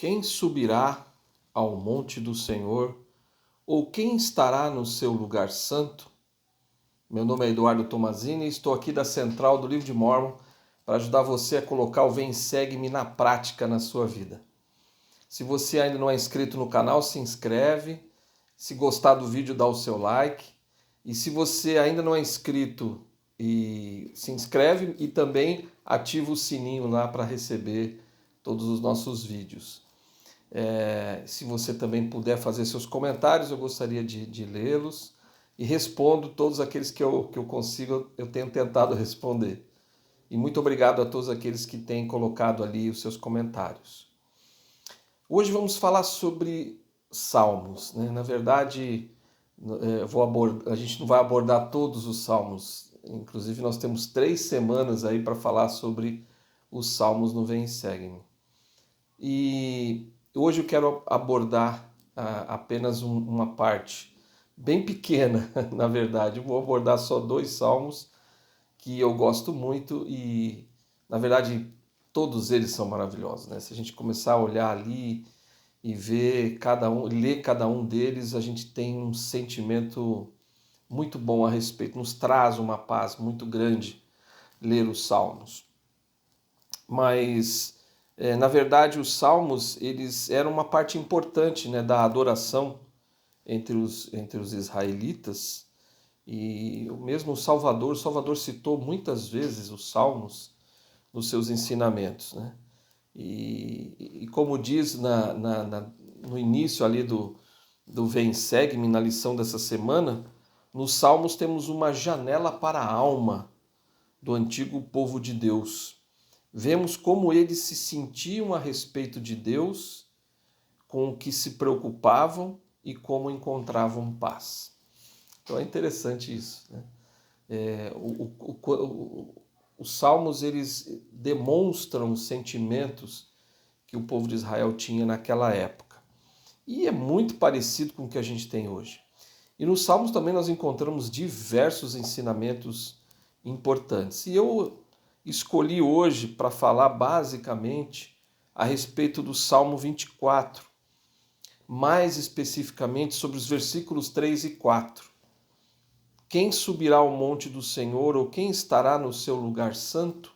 Quem subirá ao monte do Senhor? Ou quem estará no seu lugar santo? Meu nome é Eduardo Tomazini e estou aqui da Central do Livro de Mórmon para ajudar você a colocar o Vem Segue-me na prática na sua vida. Se você ainda não é inscrito no canal, se inscreve. Se gostar do vídeo, dá o seu like. E se você ainda não é inscrito, se inscreve e também ativa o sininho lá para receber todos os nossos vídeos. Se você também puder fazer seus comentários, eu gostaria de lê-los e respondo todos aqueles que eu consigo, eu tenho tentado responder. E muito obrigado a todos aqueles que têm colocado ali os seus comentários. Hoje vamos falar sobre salmos, né? Na verdade, a gente não vai abordar todos os salmos. Inclusive, nós temos 3 semanas aí para falar sobre os salmos no Vem Segue-me. E hoje eu quero abordar apenas uma parte bem pequena, na verdade. Eu vou abordar só 2 salmos que eu gosto muito e, na verdade, todos eles são maravilhosos, né? Se a gente começar a olhar ali e ver ler cada um deles, a gente tem um sentimento muito bom a respeito, nos traz uma paz muito grande ler os salmos. Mas na verdade, os salmos eles eram uma parte importante, né, da adoração entre os israelitas. E o mesmo o Salvador citou muitas vezes os salmos nos seus ensinamentos, né? E como diz no início ali do Vem Segue-me, na lição dessa semana, nos salmos temos uma janela para a alma do antigo povo de Deus. Vemos como eles se sentiam a respeito de Deus, com o que se preocupavam e como encontravam paz. Então é interessante isso, né? Os salmos eles demonstram os sentimentos que o povo de Israel tinha naquela época. E é muito parecido com o que a gente tem hoje. E nos salmos também nós encontramos diversos ensinamentos importantes. E eu escolhi hoje para falar basicamente a respeito do Salmo 24, mais especificamente sobre os versículos 3 e 4. Quem subirá ao monte do Senhor ou quem estará no seu lugar santo?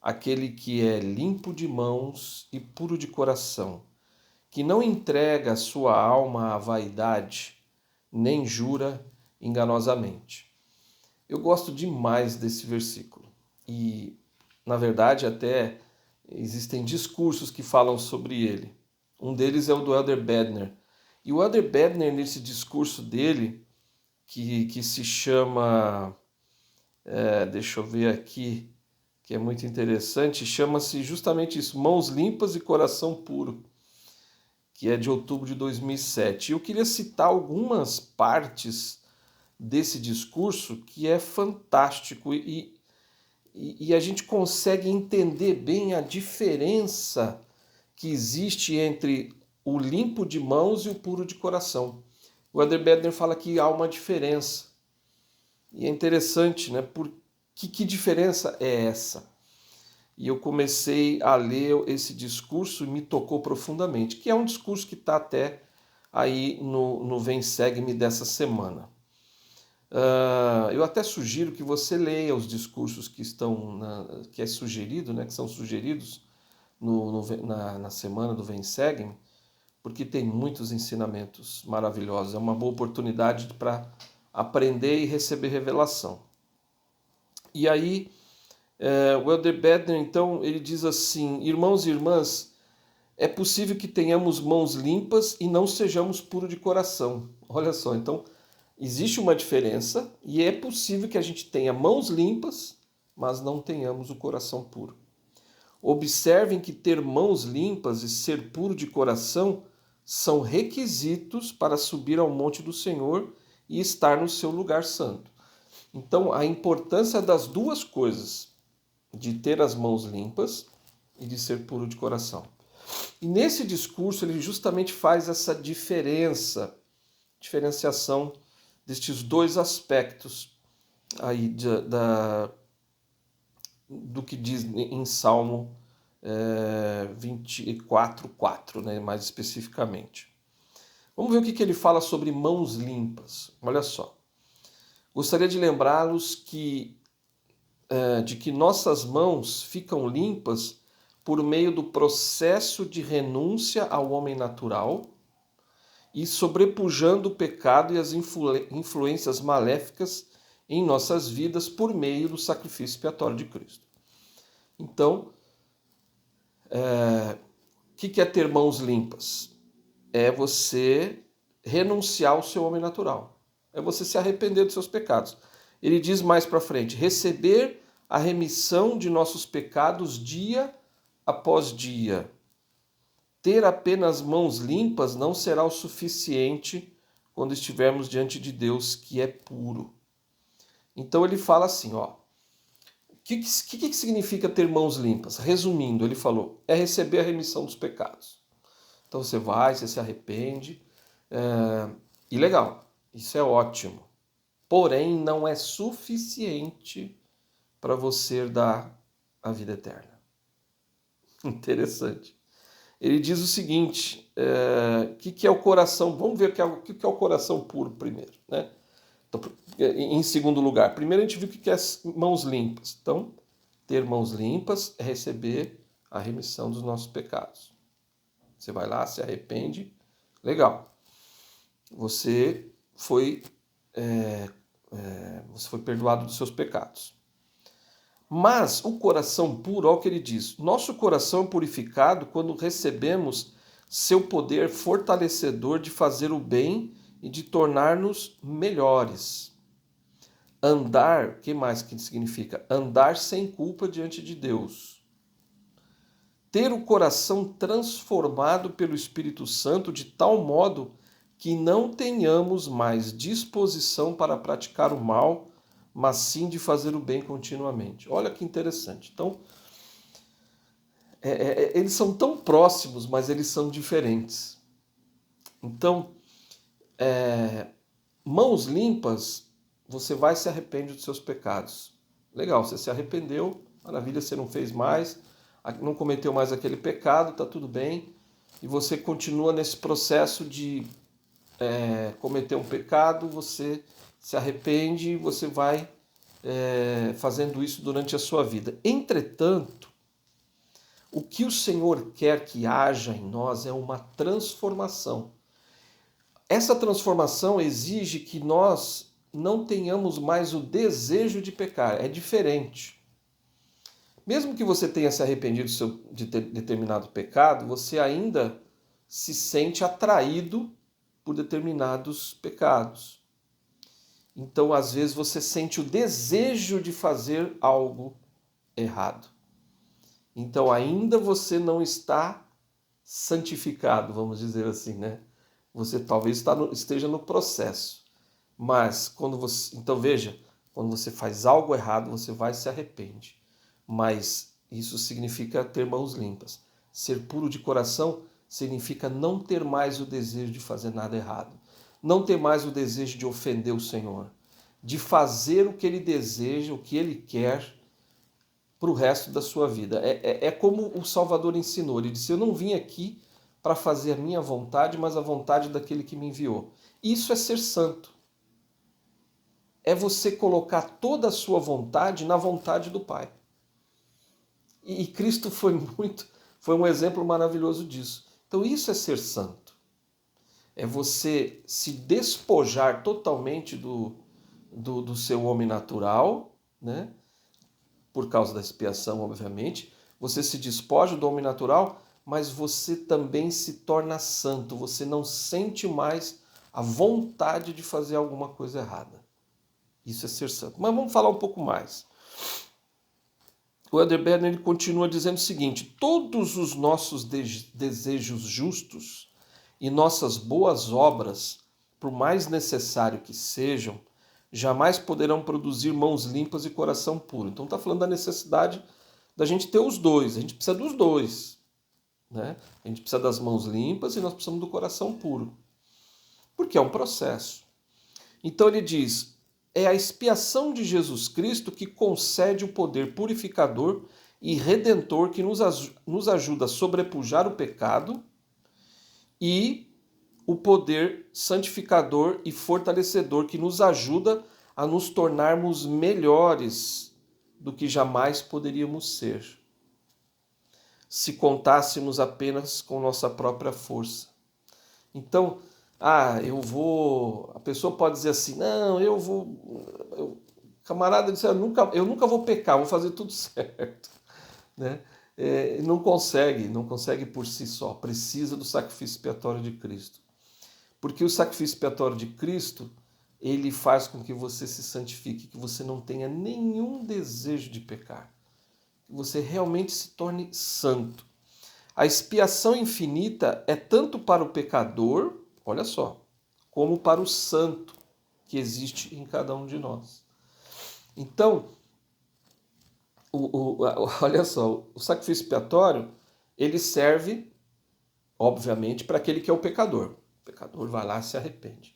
Aquele que é limpo de mãos e puro de coração, que não entrega a sua alma à vaidade, nem jura enganosamente. Eu gosto demais desse versículo. E, na verdade, até existem discursos que falam sobre ele. Um deles é o do Elder Bedner. E o Elder Bedner, nesse discurso dele, que se chama... deixa eu ver aqui, que é muito interessante, chama-se justamente isso, Mãos Limpas e Coração Puro, que é de outubro de 2007. E eu queria citar algumas partes desse discurso que é fantástico e a gente consegue entender bem a diferença que existe entre o limpo de mãos e o puro de coração. O Elder Bedner fala que há uma diferença. E é interessante, né? Que diferença é essa? E eu comecei a ler esse discurso e me tocou profundamente, que é um discurso que está até aí no Vem Segue-me dessa semana. Eu até sugiro que você leia os discursos que estão que é sugerido, né, que são sugeridos na semana do Vem Segue-me, porque tem muitos ensinamentos maravilhosos. É uma boa oportunidade para aprender e receber revelação. E aí, o Elder Bedner, então, ele diz assim: irmãos e irmãs, é possível que tenhamos mãos limpas e não sejamos puros de coração. Olha só, então, existe uma diferença e é possível que a gente tenha mãos limpas, mas não tenhamos o coração puro. Observem que ter mãos limpas e ser puro de coração são requisitos para subir ao monte do Senhor e estar no seu lugar santo. Então, a importância das duas coisas, de ter as mãos limpas e de ser puro de coração. E nesse discurso ele justamente faz essa diferenciação destes dois aspectos aí do que diz em Salmo 24:4, né, mais especificamente. Vamos ver o que ele fala sobre mãos limpas. Olha só. Gostaria de lembrá-los de que nossas mãos ficam limpas por meio do processo de renúncia ao homem natural e sobrepujando o pecado e as influências maléficas em nossas vidas por meio do sacrifício expiatório de Cristo. Então, o que é ter mãos limpas? É você renunciar ao seu homem natural. É você se arrepender dos seus pecados. Ele diz mais para frente, receber a remissão de nossos pecados dia após dia. Ter apenas mãos limpas não será o suficiente quando estivermos diante de Deus, que é puro. Então ele fala assim, ó. O que significa ter mãos limpas? Resumindo, ele falou, é receber a remissão dos pecados. Então você vai, você se arrepende, e legal, isso é ótimo. Porém, não é suficiente para você dar a vida eterna. Interessante. Ele diz o seguinte, o que é o coração? Vamos ver o que é o coração puro primeiro, né? Então, em segundo lugar, primeiro a gente viu o que é mãos limpas. Então, ter mãos limpas é receber a remissão dos nossos pecados. Você vai lá, se arrepende, legal. Você foi perdoado dos seus pecados. Mas o coração puro, olha o que ele diz, nosso coração é purificado quando recebemos seu poder fortalecedor de fazer o bem e de tornar-nos melhores. Andar, o que mais que significa? Andar sem culpa diante de Deus. Ter o coração transformado pelo Espírito Santo de tal modo que não tenhamos mais disposição para praticar o mal, mas sim de fazer o bem continuamente. Olha que interessante. Então, eles são tão próximos, mas eles são diferentes. Então, mãos limpas, você vai e se arrepende dos seus pecados. Legal, você se arrependeu, maravilha, você não fez mais, não cometeu mais aquele pecado, tá tudo bem. E você continua nesse processo de cometer um pecado, você se arrepende e você vai fazendo isso durante a sua vida. Entretanto, o que o Senhor quer que haja em nós é uma transformação. Essa transformação exige que nós não tenhamos mais o desejo de pecar. É diferente. Mesmo que você tenha se arrependido de determinado pecado, você ainda se sente atraído por determinados pecados. Então, às vezes, você sente o desejo de fazer algo errado. Então, ainda você não está santificado, vamos dizer assim, né? Você talvez esteja no processo. Mas, então veja, quando você faz algo errado, você vai e se arrepende. Mas isso significa ter mãos limpas. Ser puro de coração significa não ter mais o desejo de fazer nada errado. Não ter mais o desejo de ofender o Senhor. De fazer o que Ele deseja, o que Ele quer para o resto da sua vida. É como o Salvador ensinou. Ele disse, eu não vim aqui para fazer a minha vontade, mas a vontade daquele que me enviou. Isso é ser santo. É você colocar toda a sua vontade na vontade do Pai. E Cristo foi um exemplo maravilhoso disso. Então isso é ser santo. É você se despojar totalmente do seu homem natural, né? Por causa da expiação, obviamente. Você se despoja do homem natural, mas você também se torna santo. Você não sente mais a vontade de fazer alguma coisa errada. Isso é ser santo. Mas vamos falar um pouco mais. O Elder Berner ele continua dizendo o seguinte, todos os nossos desejos justos e nossas boas obras, por mais necessário que sejam, jamais poderão produzir mãos limpas e coração puro. Então está falando da necessidade da gente ter os dois, a gente precisa dos dois. Né? A gente precisa das mãos limpas e nós precisamos do coração puro. Porque é um processo. Então ele diz, é a expiação de Jesus Cristo que concede o poder purificador e redentor que nos ajuda a sobrepujar o pecado, e o poder santificador e fortalecedor que nos ajuda a nos tornarmos melhores do que jamais poderíamos ser, se contássemos apenas com nossa própria força. Então, a pessoa pode dizer assim, não, camarada disse, eu nunca vou pecar, vou fazer tudo certo, né? Não consegue por si só, precisa do sacrifício expiatório de Cristo. Porque o sacrifício expiatório de Cristo, ele faz com que você se santifique, que você não tenha nenhum desejo de pecar, que você realmente se torne santo. A expiação infinita é tanto para o pecador, olha só, como para o santo que existe em cada um de nós. Então, olha só, o sacrifício expiatório, ele serve, obviamente, para aquele que é o pecador. O pecador vai lá e se arrepende.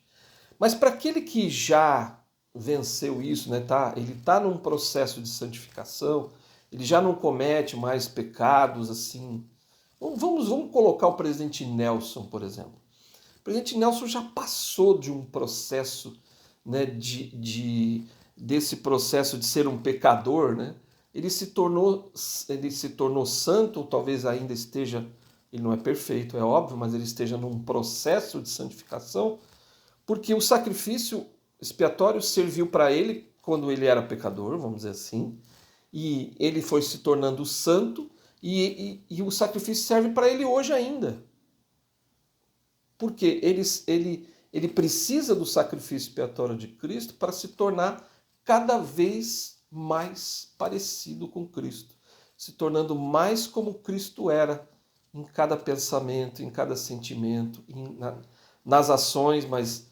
Mas para aquele que já venceu isso, né, ele está num processo de santificação, ele já não comete mais pecados assim. Vamos colocar o presidente Nelson, por exemplo. O presidente Nelson já passou de um processo, né, desse processo de ser um pecador, né? Ele se tornou santo, ou talvez ainda esteja, ele não é perfeito, é óbvio, mas ele esteja num processo de santificação, porque o sacrifício expiatório serviu para ele quando ele era pecador, vamos dizer assim, e ele foi se tornando santo, e o sacrifício serve para ele hoje ainda. Porque ele precisa do sacrifício expiatório de Cristo para se tornar cada vez mais parecido com Cristo, se tornando mais como Cristo era em cada pensamento, em cada sentimento, nas ações, mas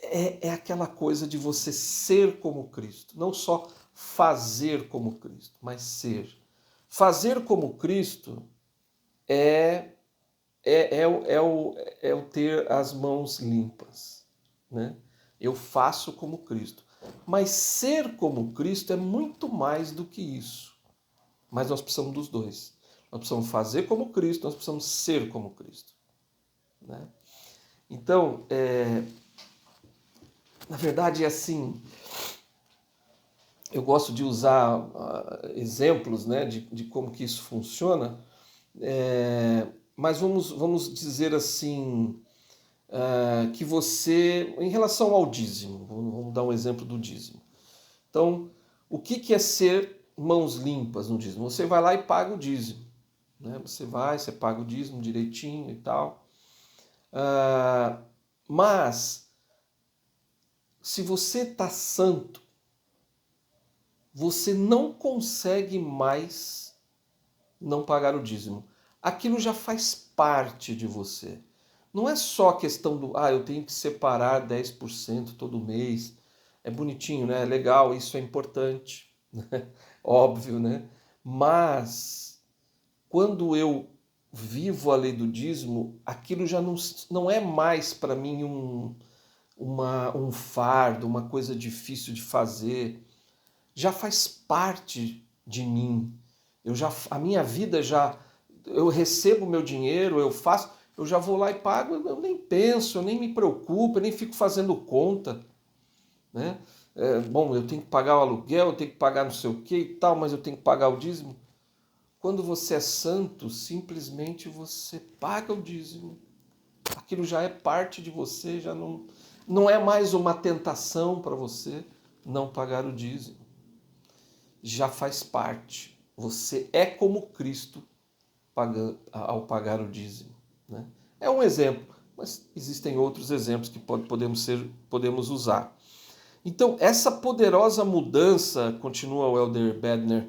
é aquela coisa de você ser como Cristo, não só fazer como Cristo, mas ser. Fazer como Cristo é o ter as mãos limpas, né? Eu faço como Cristo. Mas ser como Cristo é muito mais do que isso. Mas nós precisamos dos dois. Nós precisamos fazer como Cristo, nós precisamos ser como Cristo, né? Então, na verdade é assim, eu gosto de usar exemplos, né, de como que isso funciona, mas vamos dizer assim, que você, em relação ao dízimo, vamos dar um exemplo do dízimo. Então, o que é ser mãos limpas no dízimo? Você vai lá e paga o dízimo, né? Você paga o dízimo direitinho e tal. Mas, se você está santo, você não consegue mais não pagar o dízimo. Aquilo já faz parte de você. Não é só a questão do, eu tenho que separar 10% todo mês. É bonitinho, né? É legal, isso é importante. Óbvio, né? Mas, quando eu vivo a lei do dízimo, aquilo já não é mais para mim um fardo, uma coisa difícil de fazer. Já faz parte de mim. A minha vida eu recebo meu dinheiro, eu já vou lá e pago, eu nem penso, eu nem me preocupo, eu nem fico fazendo conta, né? Bom, eu tenho que pagar o aluguel, eu tenho que pagar não sei o que e tal, mas eu tenho que pagar o dízimo. Quando você é santo, simplesmente você paga o dízimo. Aquilo já é parte de você, já não é mais uma tentação para você não pagar o dízimo. Já faz parte. Você é como Cristo ao pagar o dízimo, né? É um exemplo, mas existem outros exemplos que podemos usar. Então, essa poderosa mudança, continua o Elder Bednar,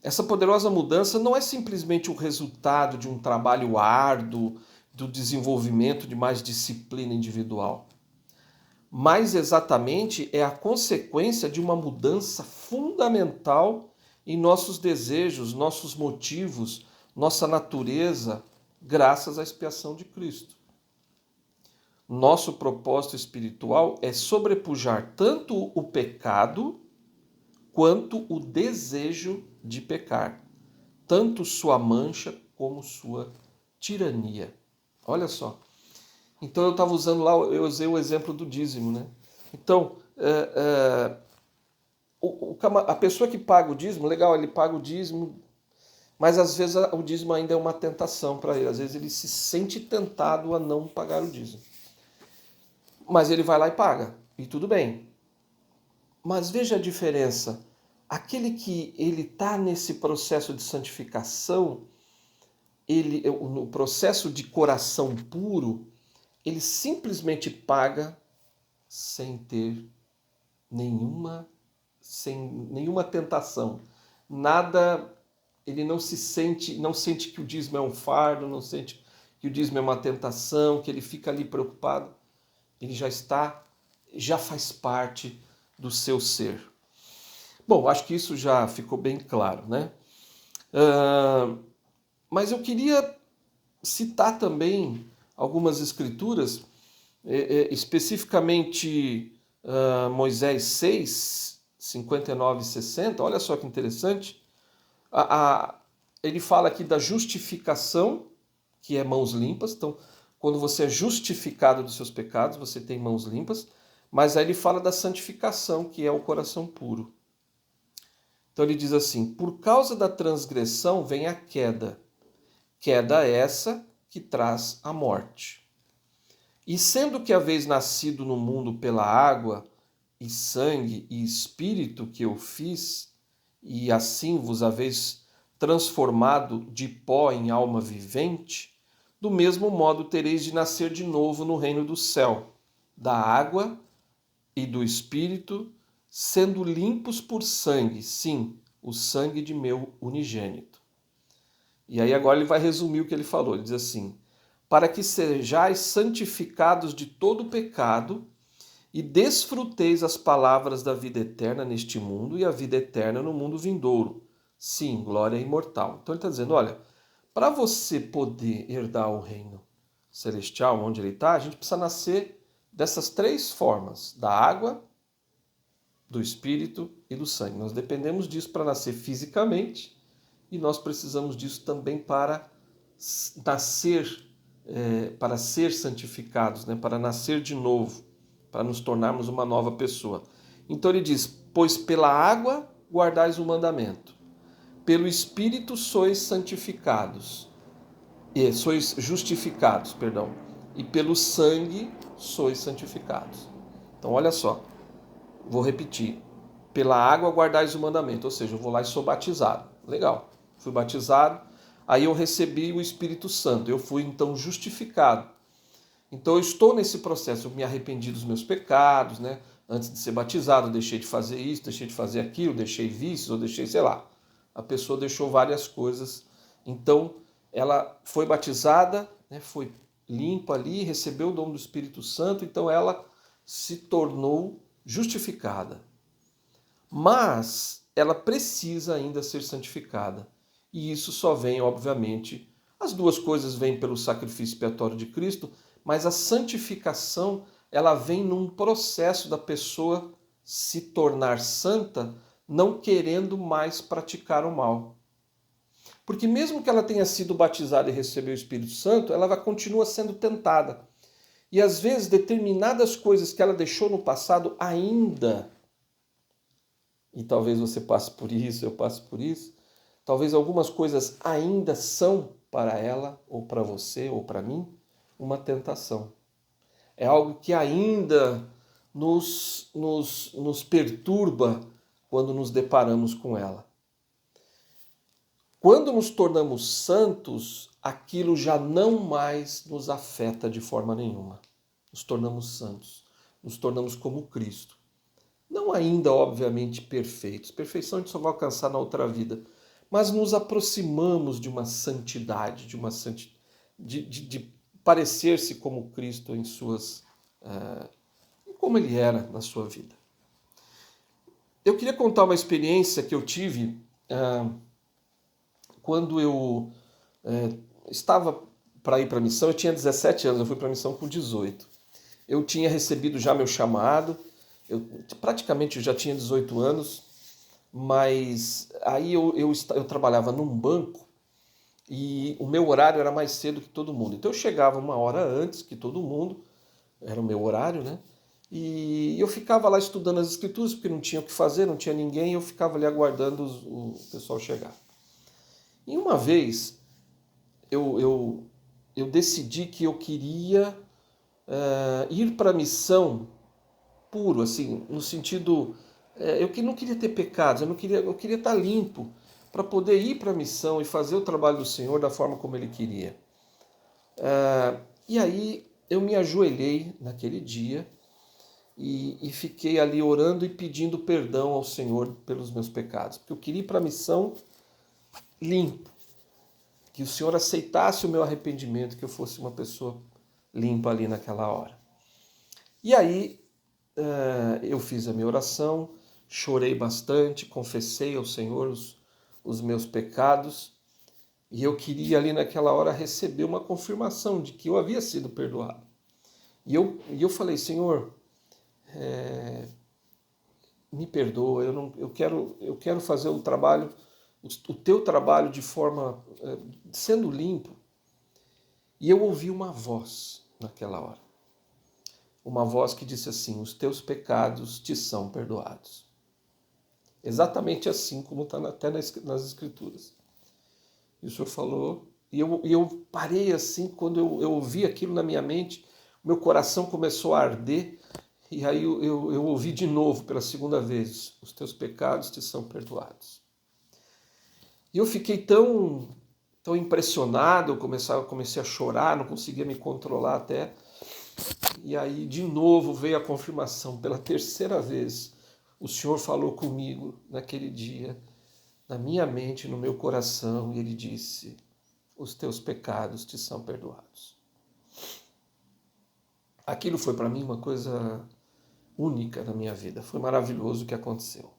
essa poderosa mudança não é simplesmente o resultado de um trabalho árduo, do desenvolvimento de mais disciplina individual. Mais exatamente, é a consequência de uma mudança fundamental em nossos desejos, nossos motivos, nossa natureza, graças à expiação de Cristo. Nosso propósito espiritual é sobrepujar tanto o pecado quanto o desejo de pecar. tanto sua mancha como sua tirania. Olha só. Então eu estava usando lá, eu usei o exemplo do dízimo, né? Então, a pessoa que paga o dízimo, legal, ele paga o dízimo, mas às vezes o dízimo ainda é uma tentação para ele. Às vezes ele se sente tentado a não pagar o dízimo. Mas ele vai lá e paga, e tudo bem. Mas veja a diferença. Aquele que ele está nesse processo de santificação, no processo de coração puro, ele simplesmente paga sem ter nenhuma tentação. Nada, ele não sente que o dízimo é um fardo, não sente que o dízimo é uma tentação, que ele fica ali preocupado. Ele já faz parte do seu ser. Bom, acho que isso já ficou bem claro, né? Mas eu queria citar também algumas escrituras, especificamente Moisés 6, 59 e 60. Olha só que interessante. Ele fala aqui da justificação, que é mãos limpas. Então, quando você é justificado dos seus pecados, você tem mãos limpas. Mas aí ele fala da santificação, que é o coração puro. Então ele diz assim: por causa da transgressão vem a queda. Queda essa que traz a morte. E sendo que haveis nascido no mundo pela água, e sangue, e espírito que eu fiz, e assim vos haveis transformado de pó em alma vivente, do mesmo modo tereis de nascer de novo no reino do céu, da água e do espírito, sendo limpos por sangue, sim, o sangue de meu unigênito. E aí agora ele vai resumir o que ele falou. Ele diz assim: para que sejais santificados de todo pecado e desfruteis as palavras da vida eterna neste mundo e a vida eterna no mundo vindouro. Sim, glória imortal. Então ele está dizendo, olha, para você poder herdar o reino celestial, onde ele está, a gente precisa nascer dessas três formas, da água, do espírito e do sangue. Nós dependemos disso para nascer fisicamente e nós precisamos disso também para nascer, para ser santificados, né? Para nascer de novo, para nos tornarmos uma nova pessoa. Então ele diz, pois pela água guardais o mandamento, pelo espírito sois santificados, sois justificados, perdão, e pelo sangue sois santificados. Então olha só, vou repetir. Pela água guardais o mandamento, ou seja, eu vou lá e sou batizado. Legal, fui batizado, aí eu recebi o Espírito Santo, eu fui então justificado. Então eu estou nesse processo, eu me arrependi dos meus pecados, né? Antes de ser batizado, eu deixei de fazer isso, deixei de fazer aquilo, deixei vícios, ou deixei, sei lá. A pessoa deixou várias coisas. Então ela foi batizada, né? Foi limpa ali, recebeu o dom do Espírito Santo, então ela se tornou justificada. Mas ela precisa ainda ser santificada. E isso só vem, obviamente, as duas coisas vêm pelo sacrifício expiatório de Cristo, mas a santificação, ela vem num processo da pessoa se tornar santa, não querendo mais praticar o mal. Porque mesmo que ela tenha sido batizada e recebeu o Espírito Santo, ela continua sendo tentada. E às vezes determinadas coisas que ela deixou no passado ainda, e talvez você passe por isso, eu passe por isso, talvez algumas coisas ainda são para ela, ou para você, ou para mim, uma tentação. É algo que ainda nos perturba quando nos deparamos com ela. Quando nos tornamos santos, aquilo já não mais nos afeta de forma nenhuma. Nos tornamos santos, nos tornamos como Cristo. Não ainda, obviamente, perfeitos. Perfeição a gente só vai alcançar na outra vida. Mas nos aproximamos de uma santidade, de parecer-se como Cristo em como ele era na sua vida. Eu queria contar uma experiência que eu tive quando eu estava para ir para a missão. Eu tinha 17 anos, eu fui para a missão com 18. Eu tinha recebido já meu chamado, praticamente já tinha 18 anos, Mas aí eu trabalhava num banco e o meu horário era mais cedo que todo mundo. Então eu chegava uma hora antes que todo mundo, era o meu horário, né? E eu ficava lá estudando as escrituras, porque não tinha o que fazer, não tinha ninguém, eu ficava ali aguardando o pessoal chegar. E uma vez eu decidi que eu queria ir para a missão puro, assim, no sentido, eu que não queria ter pecados, eu queria estar limpo para poder ir para a missão e fazer o trabalho do Senhor da forma como Ele queria. E aí eu me ajoelhei naquele dia e fiquei ali orando e pedindo perdão ao Senhor pelos meus pecados, porque eu queria ir para a missão limpo, que o Senhor aceitasse o meu arrependimento, que eu fosse uma pessoa limpa ali naquela hora. E aí eu fiz a minha oração, chorei bastante, confessei ao Senhor os meus pecados, e eu queria ali naquela hora receber uma confirmação de que eu havia sido perdoado. E eu falei, Senhor, me perdoa, eu quero fazer o trabalho, o teu trabalho de forma, sendo limpo. E eu ouvi uma voz naquela hora. Uma voz que disse assim, os teus pecados te são perdoados. Exatamente assim como está até nas Escrituras. E o Senhor falou, e eu parei assim, quando eu ouvi aquilo na minha mente, meu coração começou a arder, e aí eu ouvi de novo, pela segunda vez, os teus pecados te são perdoados. E eu fiquei tão impressionado, eu comecei a chorar, não conseguia me controlar até. E aí, de novo, veio a confirmação, pela terceira vez, o Senhor falou comigo naquele dia, na minha mente, no meu coração, e Ele disse, os teus pecados te são perdoados. Aquilo foi para mim uma coisa única na minha vida, foi maravilhoso o que aconteceu.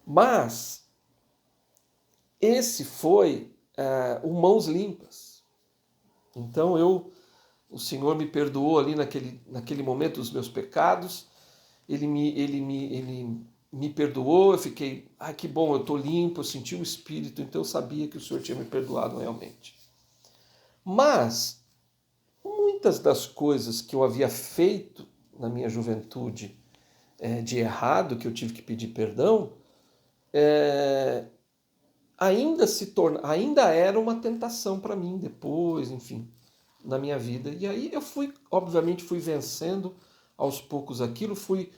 Mas, esse foi o Mãos Limpas. Então o Senhor me perdoou ali naquele momento os meus pecados, Ele me perdoou, eu fiquei, que bom, eu estou limpo, eu senti o Espírito, então eu sabia que o Senhor tinha me perdoado realmente. Mas, muitas das coisas que eu havia feito na minha juventude de errado, que eu tive que pedir perdão, ainda era uma tentação para mim depois, enfim, na minha vida. E aí eu obviamente fui vencendo aos poucos aquilo, fui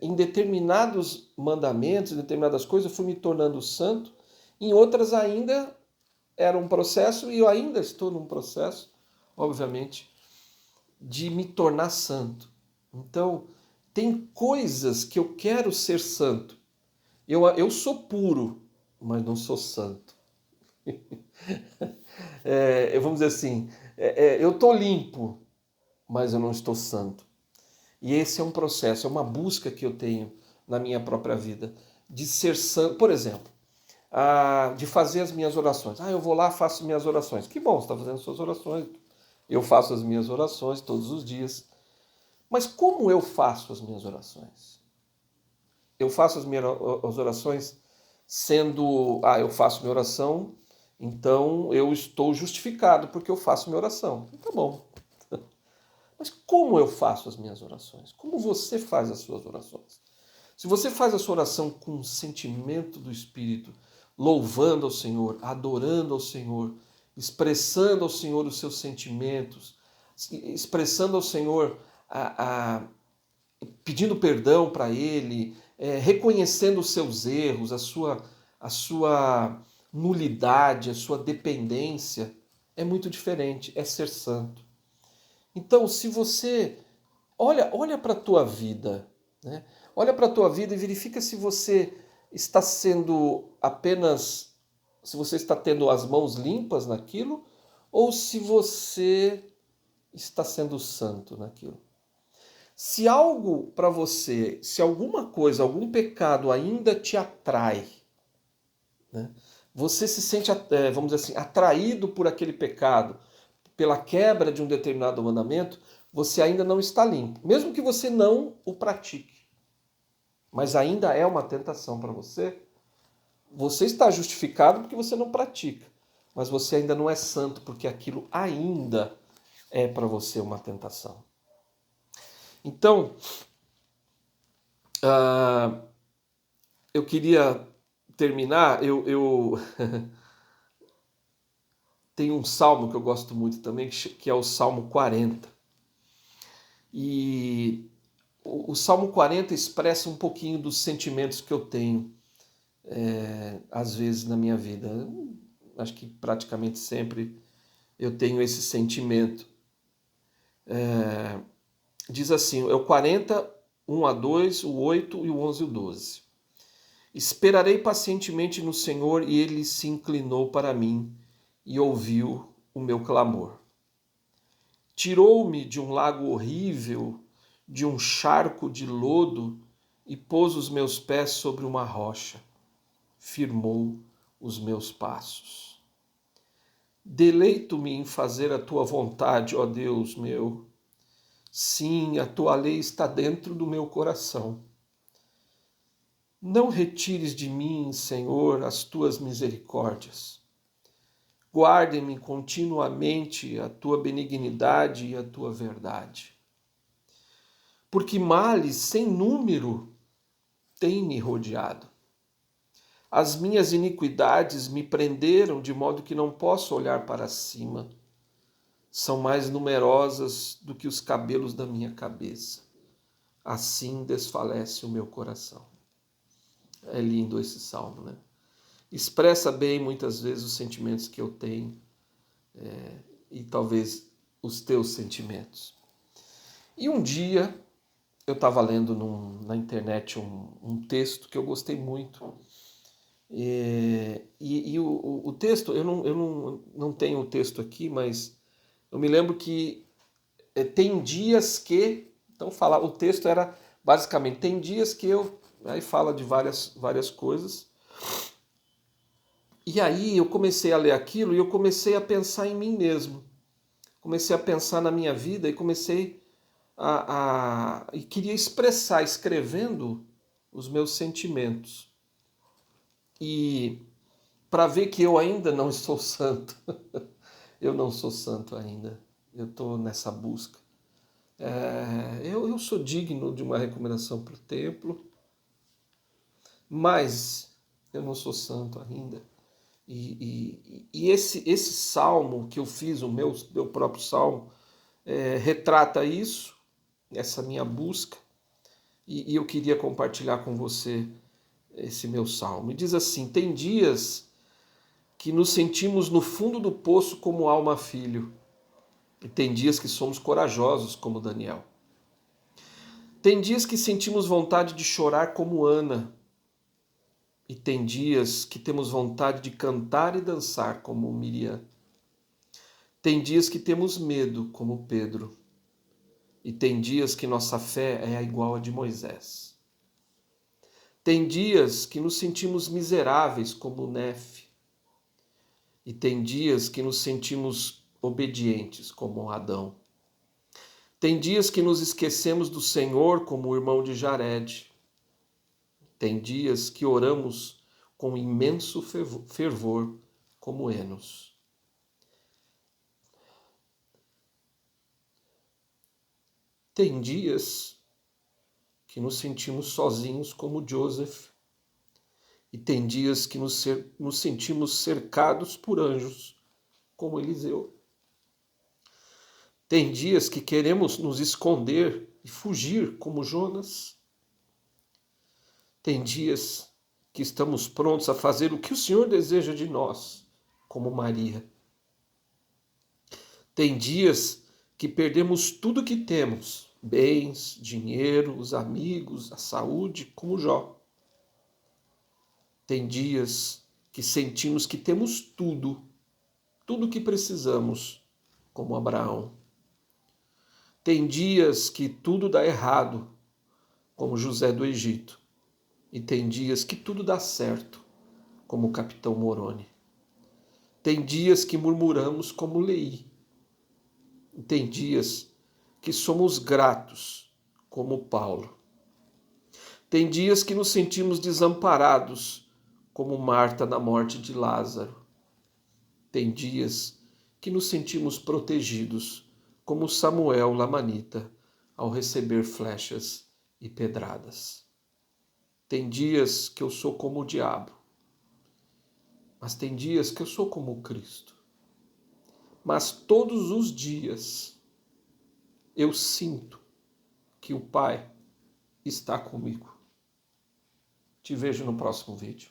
em determinados mandamentos, em determinadas coisas, eu fui me tornando santo, em outras ainda era um processo, e eu ainda estou num processo, obviamente, de me tornar santo. Então, tem coisas que eu quero ser santo. Eu sou puro, mas não sou santo. Vamos dizer assim, eu estou limpo, mas eu não estou santo. E esse é um processo, é uma busca que eu tenho na minha própria vida, de ser santo. Por exemplo, de fazer as minhas orações. Eu vou lá, faço minhas orações. Que bom, você está fazendo suas orações. Eu faço as minhas orações todos os dias. Mas como eu faço as minhas orações? Eu faço as minhas orações sendo, eu faço minha oração, então eu estou justificado porque eu faço minha oração. Tá bom. Mas como eu faço as minhas orações? Como você faz as suas orações? Se você faz a sua oração com um sentimento do Espírito, louvando ao Senhor, adorando ao Senhor, expressando ao Senhor os seus sentimentos, expressando ao Senhor, pedindo perdão para Ele, reconhecendo os seus erros, a sua nulidade, a sua dependência, é muito diferente, é ser santo. Então, se você olha para a tua vida, né? Olha para a tua vida e verifica se você está se você está tendo as mãos limpas naquilo, ou se você está sendo santo naquilo. Se algo para você, se alguma coisa, algum pecado ainda te atrai, né? Você se sente, vamos dizer assim, atraído por aquele pecado, pela quebra de um determinado mandamento, você ainda não está limpo, mesmo que você não o pratique. mas ainda é uma tentação para você, você está justificado porque você não pratica, mas você ainda não é santo porque aquilo ainda é para você uma tentação. Então, eu queria terminar, eu tem um salmo que eu gosto muito também, que é o Salmo 40. E o Salmo 40 expressa um pouquinho dos sentimentos que eu tenho, às vezes, na minha vida. Acho que praticamente sempre eu tenho esse sentimento. Diz assim, é o 40, 1 a 2, o 8 e o 11 e o 12. Esperarei pacientemente no Senhor e ele se inclinou para mim e ouviu o meu clamor. Tirou-me de um lago horrível, de um charco de lodo, e pôs os meus pés sobre uma rocha. Firmou os meus passos. Deleito-me em fazer a tua vontade, ó Deus meu. Sim, a tua lei está dentro do meu coração. Não retires de mim, Senhor, as tuas misericórdias. Guarde-me continuamente a tua benignidade e a tua verdade. Porque males sem número têm me rodeado. As minhas iniquidades me prenderam de modo que não posso olhar para cima. São mais numerosas do que os cabelos da minha cabeça. Assim desfalece o meu coração. É lindo esse salmo, né? Expressa bem muitas vezes os sentimentos que eu tenho e talvez os teus sentimentos. E um dia eu estava lendo na internet um texto que eu gostei muito. E o texto, eu não tenho o texto aqui, mas eu me lembro que tem dias que. Então, o texto era basicamente: tem dias que eu. Aí fala de várias coisas. E aí eu comecei a ler aquilo e eu comecei a pensar em mim mesmo. Comecei a pensar na minha vida e comecei e queria expressar, escrevendo os meus sentimentos. E para ver que eu ainda não sou santo. Eu não sou santo ainda. Eu estou nessa busca. Eu sou digno de uma recomendação para o templo, mas eu não sou santo ainda. E esse salmo que eu fiz, o meu próprio salmo, retrata isso, essa minha busca, e eu queria compartilhar com você esse meu salmo. E diz assim: tem dias que nos sentimos no fundo do poço como alma filho, e tem dias que somos corajosos como Daniel. Tem dias que sentimos vontade de chorar como Ana, e tem dias que temos vontade de cantar e dançar como Miriam. Tem dias que temos medo como Pedro, e tem dias que nossa fé é igual a de Moisés. Tem dias que nos sentimos miseráveis como Nefe, e tem dias que nos sentimos obedientes como Adão. Tem dias que nos esquecemos do Senhor como o irmão de Jared. Tem dias que oramos com imenso fervor como Enos. Tem dias que nos sentimos sozinhos como Joseph. E tem dias que nos sentimos cercados por anjos como Eliseu. Tem dias que queremos nos esconder e fugir como Jonas. Tem dias que estamos prontos a fazer o que o Senhor deseja de nós, como Maria. Tem dias que perdemos tudo que temos, bens, dinheiro, os amigos, a saúde, como Jó. Tem dias que sentimos que temos tudo o que precisamos, como Abraão. Tem dias que tudo dá errado, como José do Egito. E tem dias que tudo dá certo, como o capitão Moroni. Tem dias que murmuramos como Leí. E tem dias que somos gratos, como Paulo. Tem dias que nos sentimos desamparados, como Marta na morte de Lázaro. Tem dias que nos sentimos protegidos, como Samuel Lamanita, ao receber flechas e pedradas. Tem dias que eu sou como o diabo, mas tem dias que eu sou como Cristo. Mas todos os dias eu sinto que o Pai está comigo. Te vejo no próximo vídeo.